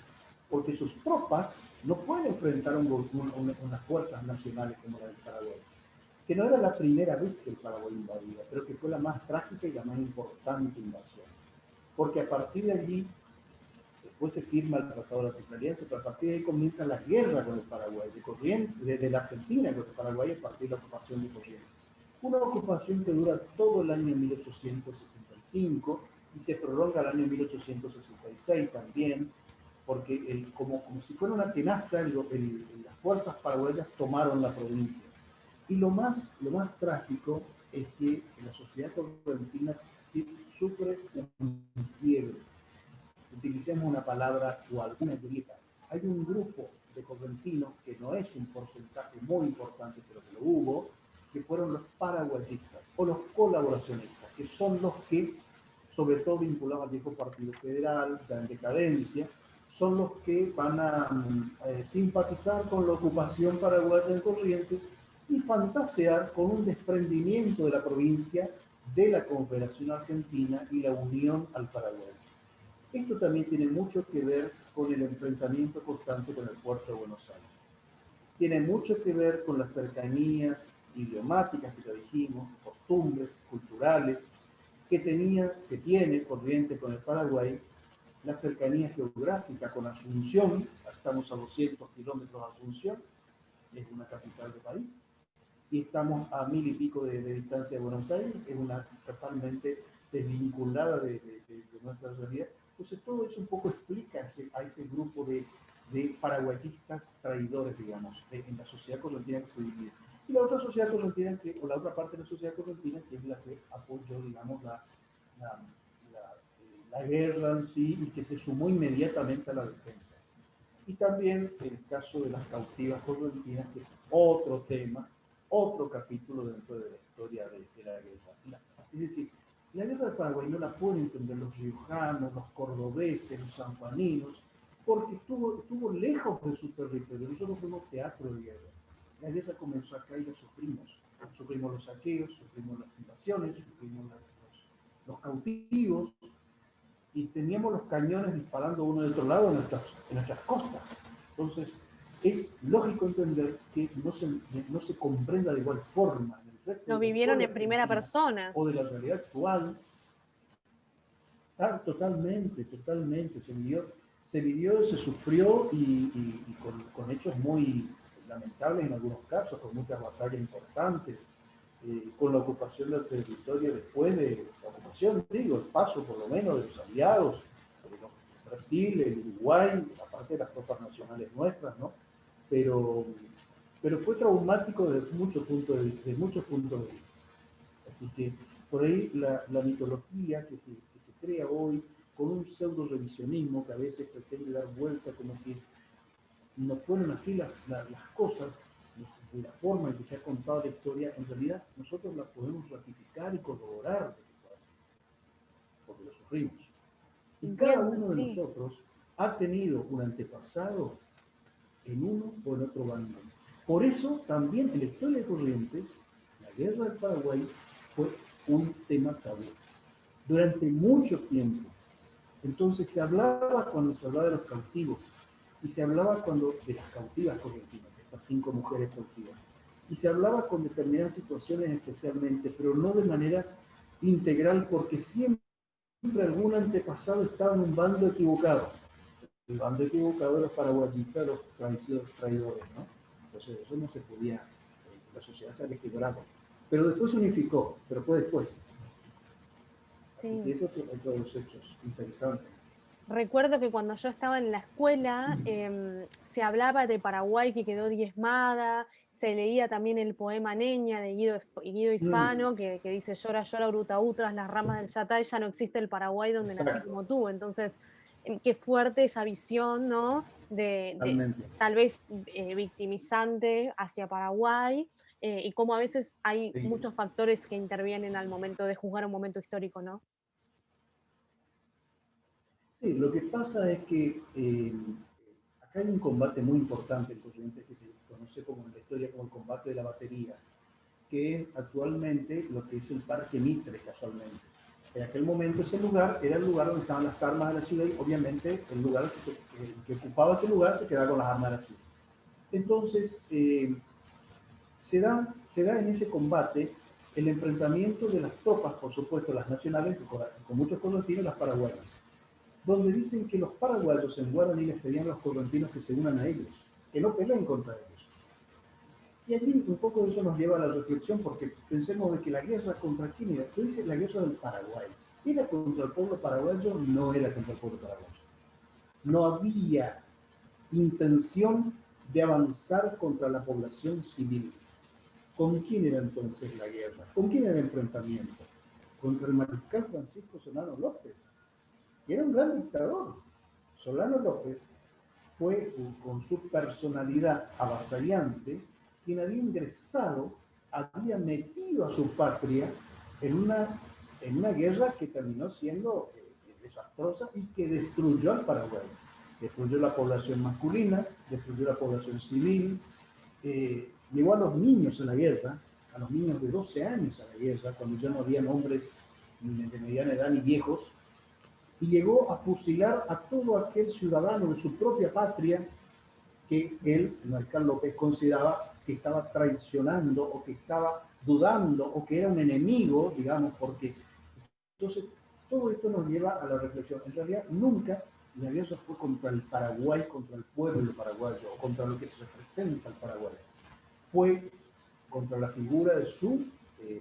Speaker 1: porque sus tropas no pueden enfrentar unas fuerzas nacionales como la del Paraguay, que no era la primera vez que el Paraguay invadía, pero que fue la más trágica y la más importante invasión, porque a partir de allí, después se firma el Tratado de la Triple Alianza, pero a partir de ahí comienza la guerra con el Paraguay, de Corrientes, desde la Argentina con el Paraguay a partir de la ocupación de Corrientes. Una ocupación que dura todo el año 1865 y se prolonga al año 1866 también, porque como si fuera una tenaza, las fuerzas paraguayas tomaron la provincia. Y lo más trágico es que la sociedad correntina sufre un quiebre. Utilicemos una palabra o alguna grieta. Hay un grupo de correntinos, que no es un porcentaje muy importante, pero que lo hubo, que fueron los paraguayistas o los colaboracionistas, que son los que, sobre todo vinculados al viejo Partido Federal, en decadencia, son los que van a simpatizar con la ocupación paraguaya en Corrientes y fantasear con un desprendimiento de la provincia de la Confederación Argentina y la unión al Paraguay. Esto también tiene mucho que ver con el enfrentamiento constante con el puerto de Buenos Aires. Tiene mucho que ver con las cercanías idiomáticas que ya dijimos, costumbres culturales que tiene Corrientes con el Paraguay, la cercanía geográfica con Asunción. Estamos a 200 kilómetros de Asunción, es una capital del país, y estamos a 1000 y pico de distancia de Buenos Aires, es una totalmente desvinculada de nuestra realidad. Entonces todo eso un poco explica a ese grupo de paraguayistas traidores, digamos, en la sociedad correntina que se divide. Y la otra sociedad correntina, o la otra parte de la sociedad correntina, que es la que apoyó, digamos, la, la guerra en sí y que se sumó inmediatamente a la defensa. Y también el caso de las cautivas correntinas, que es otro tema, otro capítulo dentro de la historia de la guerra. Es decir, la guerra del Paraguay no la pueden entender los riojanos, los cordobeses, los sanjuaninos, porque estuvo lejos de su territorio. Nosotros fuimos teatro de guerra. La guerra comenzó acá y la sufrimos. Sufrimos los saqueos, sufrimos las invasiones, sufrimos los cautivos, y teníamos los cañones disparando uno del otro lado en nuestras costas. Entonces, es lógico entender que no se comprenda de igual forma en el resto
Speaker 2: Lo
Speaker 1: de la
Speaker 2: vivieron
Speaker 1: historia
Speaker 2: en primera
Speaker 1: argentina
Speaker 2: persona.
Speaker 1: o de la realidad actual. Totalmente, totalmente. Se vivió, se sufrió y con hechos muy lamentables en algunos casos, con muchas batallas importantes, con la ocupación del territorio después de la ocupación, digo, el paso por lo menos de los aliados, Brasil, el Uruguay, aparte de las tropas nacionales nuestras, ¿no? Pero, pero fue traumático desde muchos puntos de vista. Así que por ahí la mitología que se crea hoy con un pseudo revisionismo que a veces pretende dar vuelta como que no fueron así las cosas, de la forma en que se ha contado la historia, en realidad nosotros la podemos ratificar y corroborar de que fue así, porque lo sufrimos. Y cada
Speaker 2: Entiendo,
Speaker 1: uno de
Speaker 2: sí.
Speaker 1: nosotros ha tenido un antepasado en uno o en otro bando. Por eso también en la historia de Corrientes, la guerra del Paraguay fue un tema tabú durante mucho tiempo. Entonces se hablaba cuando se hablaba de los cautivos y se hablaba cuando de las cautivas correntinas, de estas 5 mujeres cautivas. Y se hablaba con determinadas situaciones especialmente, pero no de manera integral porque siempre algún antepasado estaba en un bando equivocado. El bando equivocado de los paraguayistas, los traidores, ¿no? Entonces eso no se podía, la sociedad se había quebrado. Pero después se unificó, pero fue después. Así que
Speaker 2: Sí.
Speaker 1: esos son otros de los hechos interesantes.
Speaker 2: Recuerdo que cuando yo estaba en la escuela se hablaba de Paraguay que quedó diezmada, se leía también el poema Neña de Guido
Speaker 1: Mm,
Speaker 2: Hispano, que dice llora, llora, Urutaú, tras las ramas del Yatay, ya no existe el Paraguay donde nací
Speaker 1: exacto,
Speaker 2: como tú. Entonces, qué fuerte esa visión, ¿no? De
Speaker 1: totalmente.
Speaker 2: tal vez victimizante hacia Paraguay, y cómo a veces hay
Speaker 1: Sí.
Speaker 2: muchos factores que intervienen al momento de juzgar un momento histórico, ¿no?
Speaker 1: Sí, lo que pasa es que acá hay un combate muy importante en Corrientes que se conoce como en la historia como el combate de la batería, que es actualmente lo que es el Parque Mitre casualmente. En aquel momento ese lugar era el lugar donde estaban las armas de la ciudad y obviamente el lugar que ocupaba ese lugar se quedaba con las armas de la ciudad. Entonces, se da en ese combate el enfrentamiento de las tropas, por supuesto las nacionales, con muchos correntinos, y las paraguayas, donde dicen que los paraguayos en Guaraní les pedían a los correntinos que se unan a ellos, que no peleen contra ellos. Y allí un poco eso nos lleva a la reflexión, porque pensemos de que la guerra contra quién era. Tú dices la guerra del Paraguay. ¿Era contra el pueblo paraguayo? No era contra el pueblo paraguayo. No había intención de avanzar contra la población civil. ¿Con quién era entonces la guerra? ¿Con quién era el enfrentamiento? Contra el mariscal Francisco Solano López, que era un gran dictador. Solano López fue, con su personalidad avasallante, quien había ingresado, había metido a su patria en una guerra que terminó siendo desastrosa y que destruyó al Paraguay. Destruyó la población masculina, destruyó la población civil, llevó a los niños a la guerra, a los niños de 12 años a la guerra, cuando ya no habían hombres de mediana edad ni viejos, y llegó a fusilar a todo aquel ciudadano de su propia patria que él, el mariscal López, consideraba que estaba traicionando o que estaba dudando o que era un enemigo, digamos, porque entonces todo esto nos lleva a la reflexión. En realidad nunca la guerra fue contra el Paraguay, contra el pueblo paraguayo o contra lo que se representa al Paraguay. Fue contra la figura de su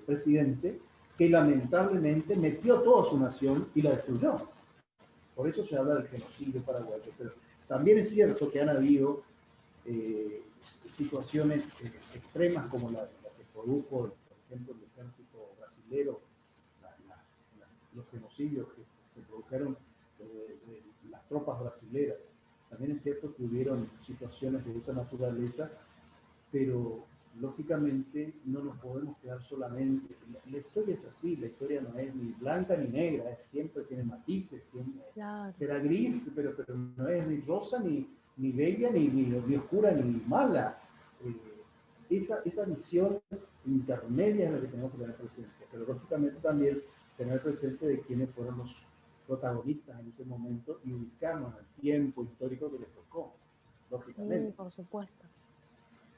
Speaker 1: presidente que lamentablemente metió toda su nación y la destruyó. Por eso se habla del genocidio paraguayo. Pero también es cierto que han habido situaciones extremas como la que produjo, por ejemplo, el ejército brasilero, la, la, los genocidios que se produjeron de las tropas brasileras. También es cierto que hubieron situaciones de esa naturaleza, pero lógicamente no nos podemos quedar solamente. La historia es así, la historia no es ni blanca ni negra, siempre tiene matices,
Speaker 2: Claro.
Speaker 1: será gris, pero no es ni rosa, ni bella, ni oscura, ni mala. Esa visión intermedia es la que tenemos que tener presente, pero lógicamente también tener presente de quiénes fueron los protagonistas en ese momento y ubicarnos en el tiempo histórico que les tocó, lógicamente.
Speaker 2: Sí, por supuesto.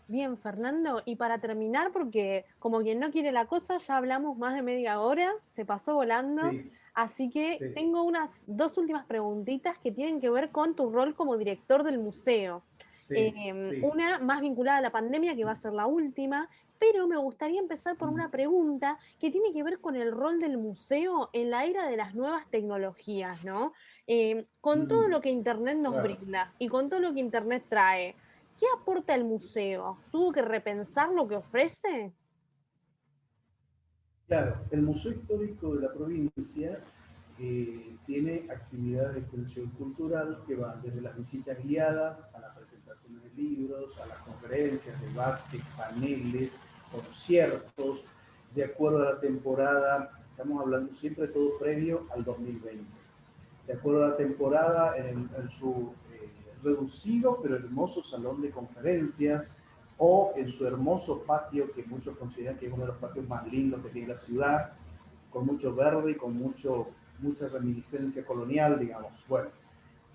Speaker 2: Bien, Fernando, y para terminar, porque como quien no quiere la cosa, ya hablamos más de media hora, se pasó volando,
Speaker 1: Sí,
Speaker 2: así que
Speaker 1: sí,
Speaker 2: tengo unas dos últimas preguntitas que tienen que ver con tu rol como director del museo.
Speaker 1: sí, sí.
Speaker 2: Una más vinculada a la pandemia, que va a ser la última, pero me gustaría empezar por una pregunta que tiene que ver con el rol del museo en la era de las nuevas tecnologías, ¿no? Con todo lo que Internet nos
Speaker 1: Claro.
Speaker 2: brinda y con todo lo que Internet trae. ¿Qué aporta el museo? ¿Tuvo que repensar lo que ofrece?
Speaker 1: Claro, el Museo Histórico de la provincia tiene actividades de extensión cultural que van desde las visitas guiadas a las presentaciones de libros, a las conferencias, debates, paneles, conciertos, de acuerdo a la temporada. Estamos hablando siempre todo previo al 2020. De acuerdo a la temporada, en su reducido pero hermoso salón de conferencias, o en su hermoso patio, que muchos consideran que es uno de los patios más lindos que tiene la ciudad, con mucho verde y con mucha reminiscencia colonial, digamos. Bueno,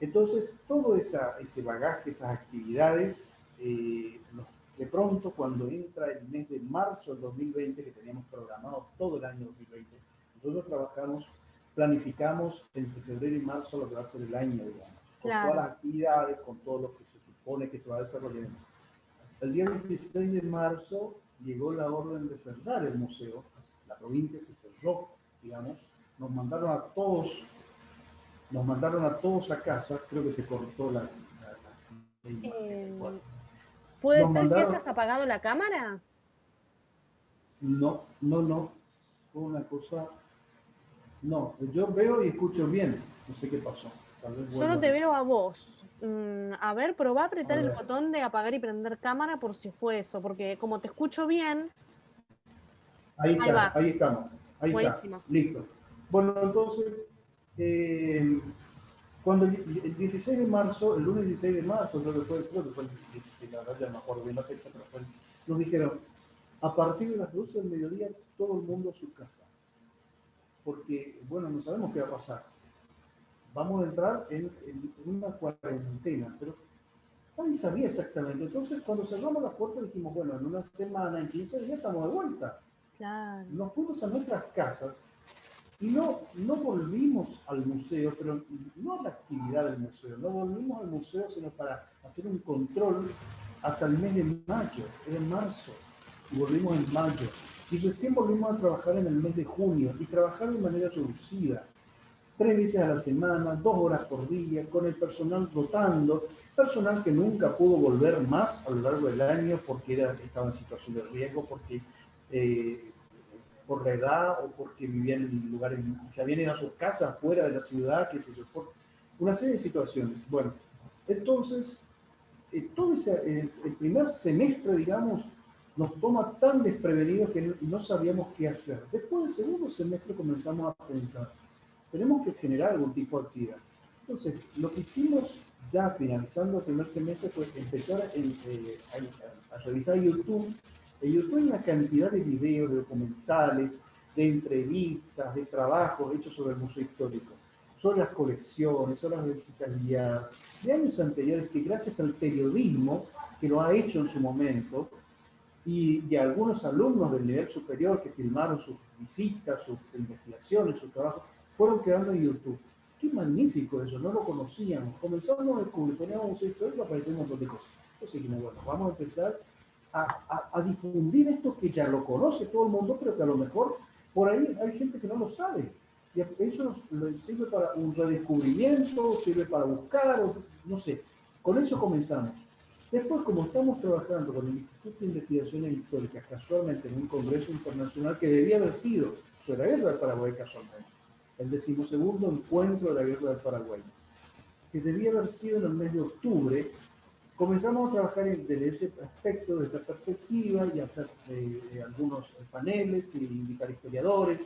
Speaker 1: entonces todo ese bagaje, esas actividades, de pronto cuando entra el mes de marzo del 2020, que teníamos programado todo el año 2020, nosotros planificamos entre febrero y marzo lo que va a ser el año, digamos, con todas
Speaker 2: Claro.
Speaker 1: las actividades, con todo lo que se supone que se va a desarrollar. El día 16 de marzo llegó la orden de cerrar el museo, la provincia se cerró, digamos, nos mandaron a todos, nos mandaron a todos a casa, creo que se cortó la imagen. Bueno,
Speaker 2: Em, ¿Puede
Speaker 1: nos
Speaker 2: ser que
Speaker 1: mandaron,
Speaker 2: hayas apagado la cámara?
Speaker 1: no, no, no, fue una cosa, no, yo veo y escucho bien, no sé qué pasó, tal vez
Speaker 2: Solo
Speaker 1: vuelva
Speaker 2: te veo a vos. A ver, probá a
Speaker 1: a
Speaker 2: apretar el
Speaker 1: ver,
Speaker 2: botón de apagar y prender cámara por si fue eso, porque como te escucho bien,
Speaker 1: ahí
Speaker 2: ahí
Speaker 1: está,
Speaker 2: va.
Speaker 1: ahí estamos, ahí está,
Speaker 2: Buenísimo.
Speaker 1: listo. Bueno, entonces, eh, cuando el 16 de marzo, el lunes 16 de marzo, creo que fue el 16, la verdad ya no me acuerdo bien la fecha, pero nos dijeron, a partir de las 12 del mediodía, todo el mundo a su casa. Porque, bueno, no sabemos qué va a pasar. Vamos a entrar en una cuarentena, pero nadie sabía exactamente. Entonces, cuando cerramos la puerta, dijimos, bueno, en una semana, en 15 días estamos de vuelta.
Speaker 2: Claro.
Speaker 1: Nos fuimos a nuestras casas y no volvimos al museo, pero no a la actividad del museo, no volvimos al museo sino para hacer un control hasta el mes de mayo, era en marzo, y volvimos en mayo. Y recién volvimos a trabajar en el mes de junio, y trabajar de manera reducida, 3 veces a la semana, 2 horas por día, con el personal rotando, personal que nunca pudo volver más a lo largo del año porque estaba en situación de riesgo, porque eh, por la edad o porque vivían en lugares, se habían ido a sus casas fuera de la ciudad, qué sé yo, por una serie de situaciones. Bueno, entonces, todo el primer semestre, digamos, nos toma tan desprevenidos que no sabíamos qué hacer. Después del segundo semestre comenzamos a pensar, tenemos que generar algún tipo de actividad. Entonces, lo que hicimos ya finalizando el primer semestre fue empezar a revisar YouTube. En YouTube hay una cantidad de videos, de documentales, de entrevistas, de trabajos hechos sobre el museo histórico, sobre las colecciones, sobre las visitas guiadas, de años anteriores que gracias al periodismo que lo ha hecho en su momento, y de algunos alumnos del nivel superior que filmaron sus visitas, sus investigaciones, sus trabajos, fueron quedando en YouTube. Qué magnífico eso, no lo conocíamos. Comenzamos a descubrir, poníamos museo histórico, aparecían un montón de cosas. Entonces dijimos, bueno, vamos a empezar a difundir esto que ya lo conoce todo el mundo, pero que a lo mejor por ahí hay gente que no lo sabe. Y eso sirve para un redescubrimiento, sirve para buscar, no sé. Con eso comenzamos. Después, como estamos trabajando con el Instituto de Investigaciones Históricas, casualmente en un congreso internacional que debía haber sido sobre la guerra del Paraguay, casualmente, el 12º encuentro de la guerra del Paraguay, que debía haber sido en el mes de octubre, comenzamos a trabajar desde ese aspecto, desde esa perspectiva, y hacer algunos paneles y invitar historiadores.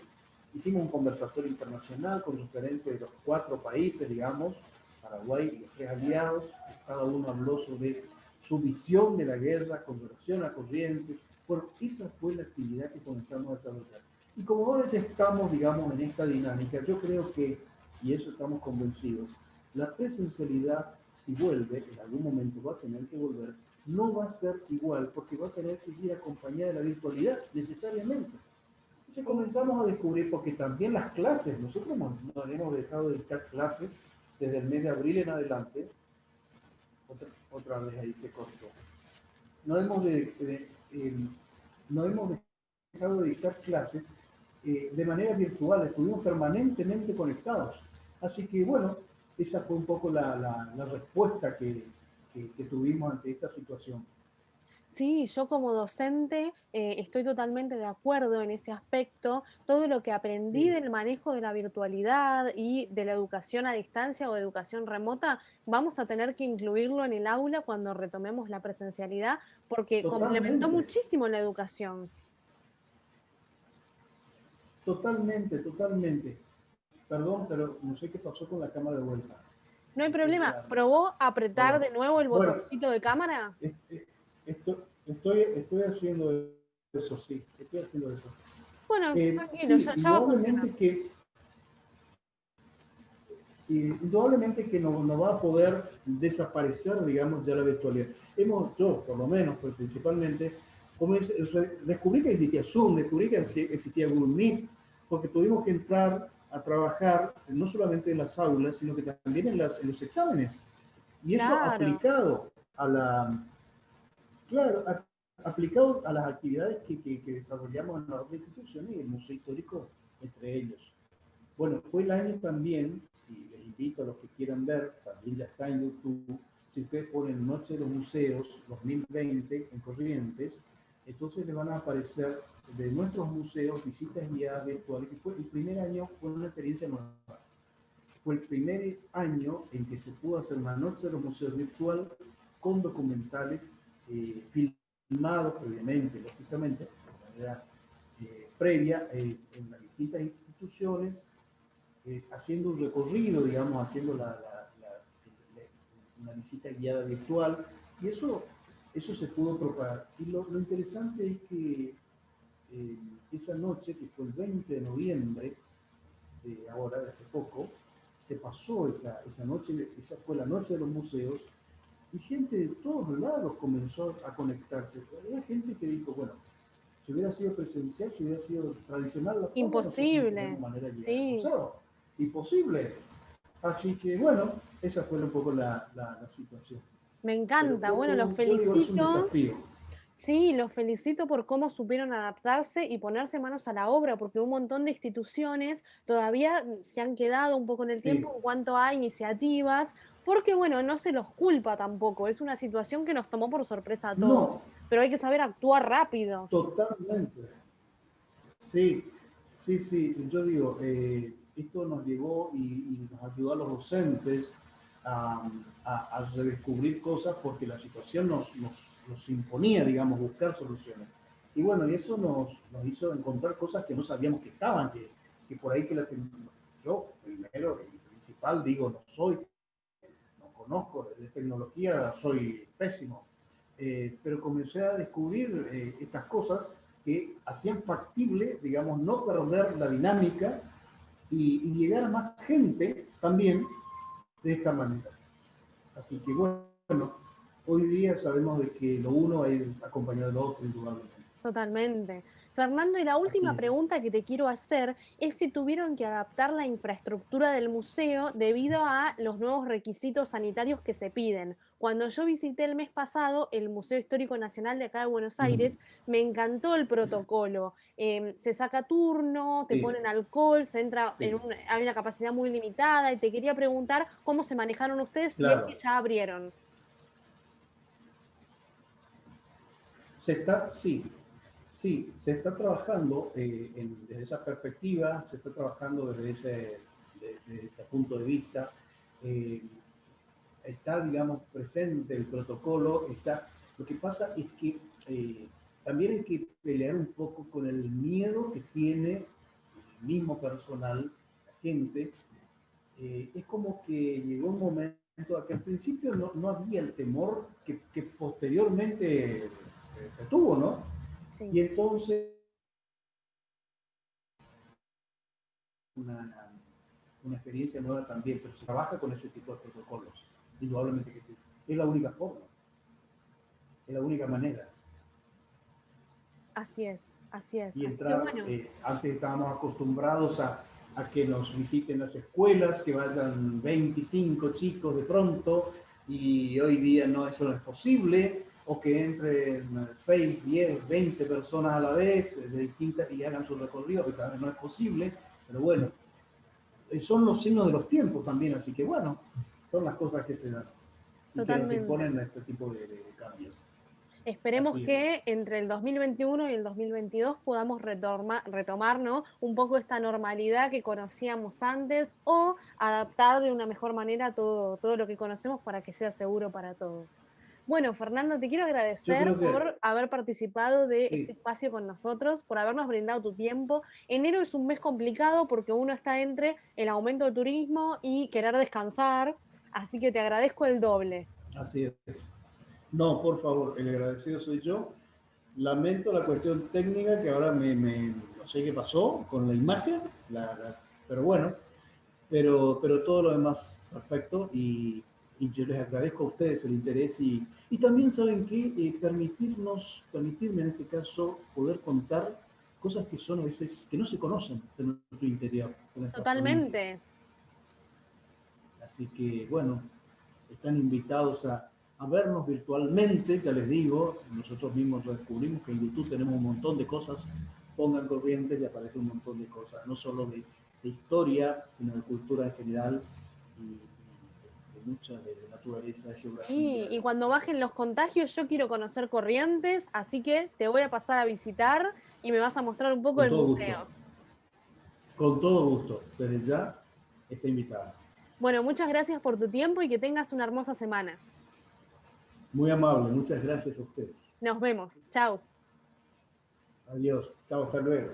Speaker 1: Hicimos un conversatorio internacional con referentes de los 4 países, digamos, Paraguay y los 3 aliados. Cada uno habló sobre su visión de la guerra con relación a Corrientes. Bueno, esa fue la actividad que comenzamos a desarrollar. Y como ahora ya estamos, digamos, en esta dinámica, yo creo que, y eso estamos convencidos, la presencialidad, si vuelve, en algún momento va a tener que volver, no va a ser igual, porque va a tener que ir acompañada de la virtualidad, necesariamente. Entonces
Speaker 2: Sí.
Speaker 1: comenzamos a descubrir, porque también las clases, nosotros no hemos dejado de dictar clases desde el mes de abril en adelante, otra vez ahí se cortó. No hemos, no hemos dejado de dictar clases de manera virtual, estuvimos permanentemente conectados. Así que bueno, esa fue un poco la respuesta que tuvimos ante esta situación.
Speaker 2: Sí, yo como docente estoy totalmente de acuerdo en ese aspecto. Todo lo que aprendí
Speaker 1: Sí,
Speaker 2: del manejo de la virtualidad y de la educación a distancia o educación remota, vamos a tener que incluirlo en el aula cuando retomemos la presencialidad, porque complementó
Speaker 1: totalmente,
Speaker 2: muchísimo la educación.
Speaker 1: totalmente, totalmente. Perdón, pero no sé qué pasó con la cámara de vuelta.
Speaker 2: No hay
Speaker 1: Estoy
Speaker 2: problema.
Speaker 1: esperando.
Speaker 2: ¿Probó apretar
Speaker 1: Bueno,
Speaker 2: de nuevo el
Speaker 1: bueno,
Speaker 2: botoncito de cámara?
Speaker 1: estoy haciendo eso, sí, estoy haciendo eso.
Speaker 2: Bueno, tranquilo,
Speaker 1: Sí,
Speaker 2: ya va a funcionar.
Speaker 1: indudablemente que no va a poder desaparecer, digamos, ya la virtualidad. Yo, por lo menos, pues, principalmente, descubrí que existía Zoom, descubrí que existía Google Meet, porque tuvimos que entrar a trabajar no solamente en las aulas, sino que también en los exámenes. Y eso
Speaker 2: Claro.
Speaker 1: aplicado a claro, aplicado a las actividades que desarrollamos en las otras instituciones y el Museo Histórico entre ellos. Bueno, fue el año también, y les invito a los que quieran ver, también ya está en YouTube, si ustedes ponen Noche de los Museos 2020 en Corrientes, entonces les van a aparecer de nuestros museos visitas guiadas virtuales, que fue el primer año, fue una experiencia nueva. Fue el primer año en que se pudo hacer una Noche de los Museos virtual con documentales filmados previamente, lógicamente, de manera previa en las distintas instituciones, haciendo un recorrido, digamos, haciendo una visita guiada virtual, y eso se pudo propagar. Y lo interesante es que eh, esa noche, que fue el 20 de noviembre, de ahora, de hace poco, se pasó esa noche, esa fue la noche de los museos, y gente de todos lados comenzó a conectarse. Había gente que dijo, bueno, si hubiera sido presencial, si hubiera sido tradicional la forma, nosotros no tenemos
Speaker 2: Imposible.
Speaker 1: manera de llegar al
Speaker 2: Sí.
Speaker 1: museo. Imposible. Así que bueno, esa fue un poco la situación.
Speaker 2: Me
Speaker 1: Pero
Speaker 2: encanta. Bueno, los
Speaker 1: yo digo, es un
Speaker 2: felicito.
Speaker 1: desafío.
Speaker 2: Sí, los felicito por cómo supieron adaptarse y ponerse manos a la obra, porque un montón de instituciones todavía se han quedado un poco en el
Speaker 1: Sí,
Speaker 2: tiempo en cuanto a iniciativas, porque bueno, no se los culpa tampoco, es una situación que nos tomó por sorpresa a todos,
Speaker 1: no,
Speaker 2: pero hay que saber actuar rápido.
Speaker 1: totalmente. Sí, sí, sí. Yo digo, esto nos llevó y nos ayudó a los docentes a redescubrir cosas porque la situación nos imponía, digamos, buscar soluciones. Y bueno, y eso nos hizo encontrar cosas que no sabíamos que estaban, que por ahí que yo, primero y principal, digo, no conozco de tecnología, soy pésimo, pero comencé a descubrir estas cosas que hacían factible, digamos, no perder la dinámica y llegar a más gente también de esta manera. Así que bueno, hoy día sabemos de que lo uno va a ir acompañado de lo otro, indudablemente.
Speaker 2: Totalmente. Fernando, y la última
Speaker 1: Así es.
Speaker 2: pregunta que te quiero hacer es si tuvieron que adaptar la infraestructura del museo debido a los nuevos requisitos sanitarios que se piden. Cuando yo visité el mes pasado el Museo Histórico Nacional de acá de Buenos
Speaker 1: Mm,
Speaker 2: Aires, me encantó el protocolo. Se saca turno, te
Speaker 1: sí,
Speaker 2: ponen alcohol, se entra
Speaker 1: sí,
Speaker 2: hay una capacidad muy limitada y te quería preguntar cómo se manejaron ustedes si es que
Speaker 1: claro.
Speaker 2: ya abrieron.
Speaker 1: Sí, sí, se está trabajando desde esa perspectiva, se está trabajando desde ese punto de vista. Eh, Está, digamos, presente el protocolo, está. Lo que pasa es que también hay que pelear un poco con el miedo que tiene el mismo personal, la gente. Es como que llegó un momento a que al principio no había el temor que posteriormente se tuvo, ¿no?
Speaker 2: Sí.
Speaker 1: Y entonces una experiencia nueva también, pero se trabaja con ese tipo de protocolos, indudablemente que sí. Es la única forma, es la única manera.
Speaker 2: Así es, así es.
Speaker 1: Y
Speaker 2: Así que
Speaker 1: entrar,
Speaker 2: bueno.
Speaker 1: antes estábamos acostumbrados a que nos visiten las escuelas, que vayan 25 chicos de pronto, y hoy día no, eso no es posible, o que entren 6, 10, 20 personas a la vez, de distintas, y hagan su recorrido, que también no es posible, pero bueno, son los signos de los tiempos también, así que bueno, son las cosas que se dan y que nos
Speaker 2: Totalmente.
Speaker 1: imponen este tipo de cambios.
Speaker 2: Esperemos
Speaker 1: Así es.
Speaker 2: que entre el 2021 y el 2022 podamos retomar, ¿no? Un poco esta normalidad que conocíamos antes o adaptar de una mejor manera todo lo que conocemos para que sea seguro para todos. Bueno, Fernando, te quiero
Speaker 1: Yo
Speaker 2: agradecer
Speaker 1: creo que
Speaker 2: por haber participado de este
Speaker 1: sí,
Speaker 2: espacio con nosotros, por habernos brindado tu tiempo. Enero es un mes complicado porque uno está entre el aumento del turismo y querer descansar, así que te agradezco el doble.
Speaker 1: así es. No, por favor, el agradecido soy yo. Lamento la cuestión técnica que ahora no sé qué pasó con la imagen, pero bueno, pero todo lo demás perfecto y yo les agradezco a ustedes el interés y también saben que permitirme en este caso poder contar cosas que son a veces que no se conocen de nuestro interior, de nuestras provincias.
Speaker 2: Totalmente.
Speaker 1: Así que bueno, están invitados a vernos virtualmente, ya les digo, nosotros mismos lo descubrimos que en YouTube tenemos un montón de cosas, pongan corrientes y aparece un montón de cosas, no solo de historia, sino de cultura en general y de mucha de naturaleza, geografía,
Speaker 2: Y cuando bajen
Speaker 1: etcétera.
Speaker 2: los contagios, yo quiero conocer Corrientes, así que te voy a pasar a visitar y me vas a mostrar un poco
Speaker 1: Con
Speaker 2: el
Speaker 1: todo gusto,
Speaker 2: museo.
Speaker 1: con todo gusto, desde ya está invitada.
Speaker 2: Bueno, muchas gracias por tu tiempo y que tengas una hermosa semana.
Speaker 1: Muy amable, muchas gracias a ustedes.
Speaker 2: Nos vemos. Chao.
Speaker 1: Adiós, chao, hasta luego.